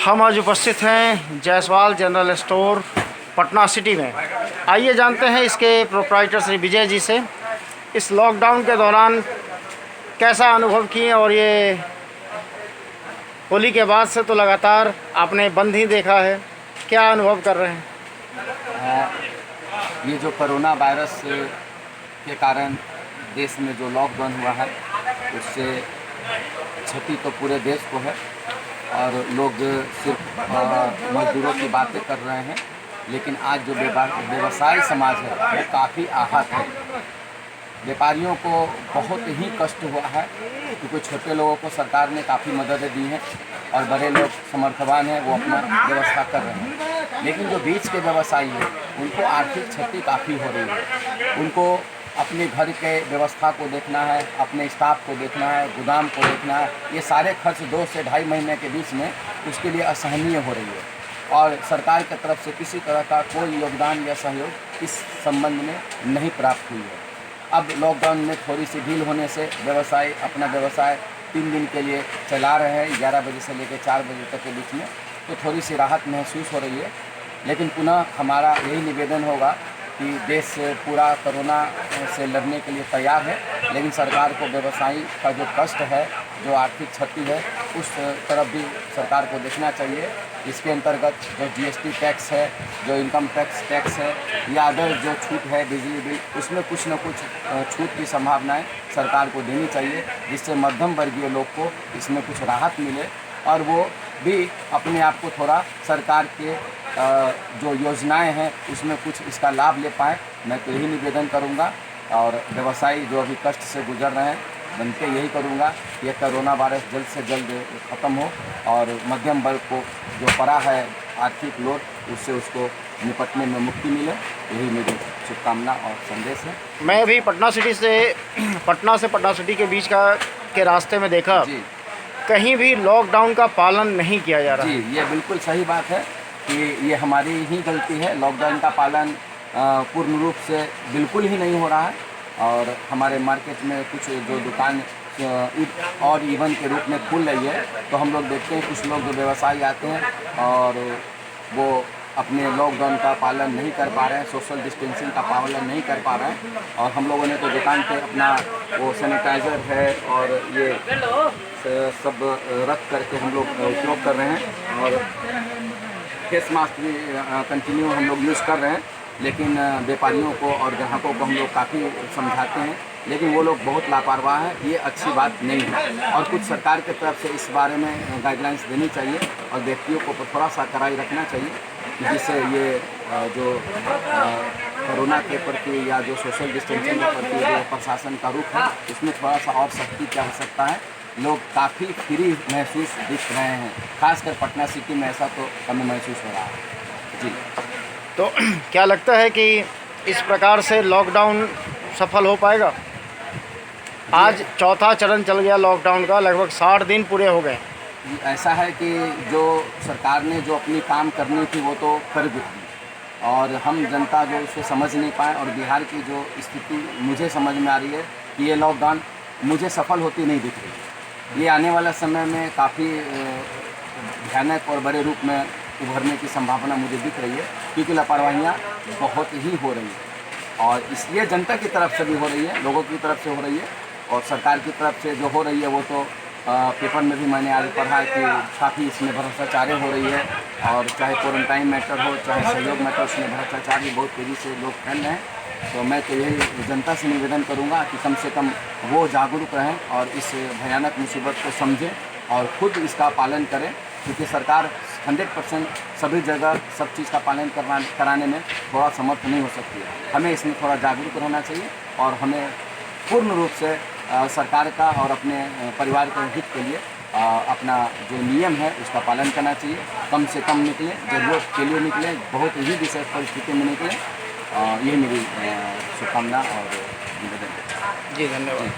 हम आज उपस्थित हैं Jaiswal general store Patna city में। आइए जानते हैं इसके प्रोप्राइटर श्री विजय जी से इस लॉकडाउन के दौरान कैसा अनुभव किए, और ये होली के बाद से तो लगातार आपने बंद ही देखा है, क्या अनुभव कर रहे हैं? ये जो कोरोना वायरस के कारण देश में जो लॉकडाउन हुआ है उससे क्षति तो पूरे देश को है और लोग सिर्फ मजदूरों की बातें कर रहे हैं, लेकिन आज जो व्यवसाय समाज है वो काफ़ी आहत है। व्यापारियों को बहुत ही कष्ट हुआ है क्योंकि छोटे लोगों को सरकार ने काफ़ी मददें दी हैं और बड़े लोग समर्थवान हैं, वो अपना व्यवस्था कर रहे हैं। लेकिन जो बीच के व्यवसायी हैं उनको आर्थिक क्षति काफ़ी हो रही है। उनको अपने घर के व्यवस्था को देखना है, अपने स्टाफ को देखना है, गोदाम को देखना है। ये सारे खर्च 2 से ढाई महीने के बीच में उसके लिए असहनीय हो रही है और सरकार की तरफ से किसी तरह का कोई योगदान या सहयोग इस संबंध में नहीं प्राप्त हुई है। अब लॉकडाउन में थोड़ी सी ढील होने से अपना व्यवसाय 3 दिन के लिए चला रहे हैं, 11 बजे से लेकर 4 बजे तक के बीच में, तो थोड़ी सी राहत महसूस हो रही है। लेकिन पुनः हमारा यही निवेदन होगा कि देश पूरा कोरोना से लड़ने के लिए तैयार है, लेकिन सरकार को व्यवसायी का जो कष्ट है, जो आर्थिक क्षति है, उस तरफ भी सरकार को देखना चाहिए। इसके अंतर्गत जो जीएसटी टैक्स है, जो इनकम टैक्स है या अदर जो छूट है बिजली बिल, उसमें कुछ न कुछ छूट की संभावनाएं सरकार को देनी चाहिए, जिससे मध्यम वर्गीय लोग को इसमें कुछ राहत मिले और वो भी अपने आप को थोड़ा सरकार के जो योजनाएं हैं उसमें कुछ इसका लाभ ले पाएँ। मैं तो यही निवेदन करूंगा और व्यवसायी जो अभी कष्ट से गुजर रहे हैं बनके यही करूंगा कि ये कोरोना वायरस जल्द से जल्द ख़त्म हो और मध्यम वर्ग को जो पड़ा है आर्थिक लोड उससे उसको निपटने में मुक्ति मिले। यही मेरी शुभकामना और संदेश है। मैं भी पटना से पटना सिटी के बीच के रास्ते में देखा जी, कहीं भी लॉकडाउन का पालन नहीं किया जा रहा जी, ये बिल्कुल सही बात है कि ये हमारी ही गलती है। लॉकडाउन का पालन पूर्ण रूप से बिल्कुल ही नहीं हो रहा है और हमारे मार्केट में कुछ जो दुकान और इवन के रूप में खुल रही है, तो हम लोग देखते हैं कुछ लोग जो व्यवसायी आते हैं और वो अपने लॉकडाउन का पालन नहीं कर पा रहे हैं, सोशल डिस्टेंसिंग का पालन नहीं कर पा रहे हैं और हम लोगों ने तो दुकान पे अपना वो सैनिटाइज़र है और ये सब रख करके हम लोग उपयोग कर रहे हैं और फेस मास्क भी कंटिन्यू हम लोग यूज़ कर रहे हैं। लेकिन व्यापारियों को और ग्राहकों को हम लोग काफ़ी समझाते हैं, लेकिन वो लोग बहुत लापरवाह हैं। ये अच्छी बात नहीं है और कुछ सरकार की तरफ से इस बारे में गाइडलाइंस देनी चाहिए और व्यक्तियों को थोड़ा सा कड़ाई रखना चाहिए, जिससे ये जो कोरोना के प्रति या जो सोशल डिस्टेंसिंग के प्रति जो प्रशासन का रुख है उसमें थोड़ा सा और सख्ती की आवश्यकता है। लोग काफ़ी फ्री महसूस दिख रहे हैं, खासकर पटना सिटी में ऐसा तो कम महसूस हो रहा है। जी, तो क्या लगता है कि इस प्रकार से लॉकडाउन सफल हो पाएगा? आज चौथा चरण चल गया लॉकडाउन का, लगभग 60 दिन पूरे हो गए। ऐसा है कि जो सरकार ने जो अपनी काम करनी थी वो तो कर दी और हम जनता जो उसे समझ नहीं पाए और बिहार की जो स्थिति मुझे समझ में आ रही है कि ये लॉकडाउन मुझे सफल होती नहीं दिख रही। ये आने वाला समय में काफ़ी भयानक और बड़े रूप में उभरने की संभावना मुझे दिख रही है, क्योंकि लापरवाहियाँ बहुत ही हो रही हैं और इसलिए जनता की तरफ से भी हो रही है, लोगों की तरफ से हो रही है और सरकार की तरफ से जो हो रही है वो तो पेपर में भी मैंने आज पढ़ा कि काफ़ी इसमें भ्रष्टाचारी हो रही है और चाहे क्वारंटाइन मैटर हो चाहे सहयोग मैटर, उसमें भ्रष्टाचार भी बहुत तेज़ी से लोग फैल रहे हैं। तो मैं तो यही जनता से निवेदन करूंगा कि कम से कम वो जागरूक रहें और इस भयानक मुसीबत को समझें और खुद इसका पालन करें, क्योंकि सरकार 100% सभी जगह सब चीज़ का पालन कराने में थोड़ा समर्थ नहीं हो सकती है। हमें इसमें थोड़ा जागरूक रहना चाहिए और हमें पूर्ण रूप से सरकार का और अपने परिवार के हित के लिए अपना जो नियम है उसका पालन करना चाहिए। कम से कम निकलें, ज़रूरत के लिए निकलें, बहुत ही विशेष परिस्थिति में निकलें। यही मेरी शुभकामना और निवेदन है। जी, धन्यवाद।